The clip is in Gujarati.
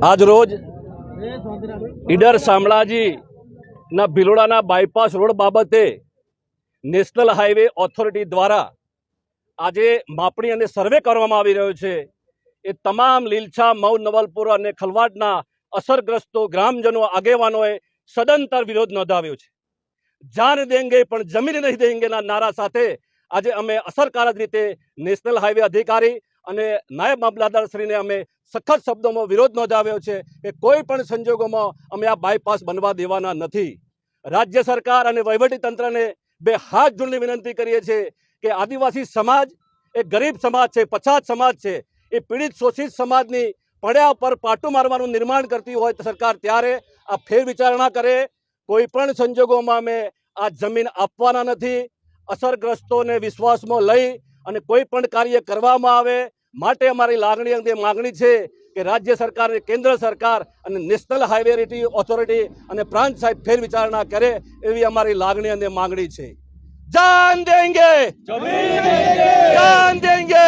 આજ રોજ ઈડર શામળાજીના ભિલોડાના બાયપાસ રોડ બાબતે નેશનલ હાઈવે ઓથોરિટી દ્વારા આજે માપણી અને સર્વે કરવામાં આવી રહ્યો છે। એ તમામ લીલછા, મઉ, નવલપુર અને ખલવાડના અસરગ્રસ્તો, ગ્રામજનો, આગેવાનોએ સદંતર વિરોધ નોંધાવ્યો છે। જાન દેંગે પણ જમીન નહીં દેંગેના નારા સાથે આજે અમે અસરકારક રીતે નેશનલ હાઈવે અધિકારી અને નાયબ મામલતદારશ્રીને અમે સખત શબ્દોમાં વિરોધ નોંધાવ્યો છે કે કોઈ પણ સંજોગોમાં અમે આ બાયપાસ બનવા દેવાના નથી। રાજ્ય સરકાર અને વહીવટીતંત્રને બે હાથ જોડીને વિનંતી કરીએ છીએ કે આદિવાસી સમાજ એ ગરીબ સમાજ છે, પછાત સમાજ છે। એ પીડિત શોષિત સમાજની પડ્યા પર પાટું મારવાનું નિર્માણ કરતી હોય તો સરકાર ત્યારે આ ફેર વિચારણા કરે। કોઈ પણ સંજોગોમાં અમે આ જમીન આપવાના નથી। અસરગ્રસ્તોને વિશ્વાસમાં લઈ અને કોઈ પણ કાર્ય કરવામાં આવે માટે અમારી લાગણી અંગે માગણી છે કે રાજ્ય સરકાર, કેન્દ્ર સરકાર અને નેશનલ હાઈવે ઓથોરિટી અને પ્રાંત સાહેબ ફેર વિચારણા કરે એવી અમારી લાગણી અને માગણી છે। જાન દેંગે, જાન દેંગે,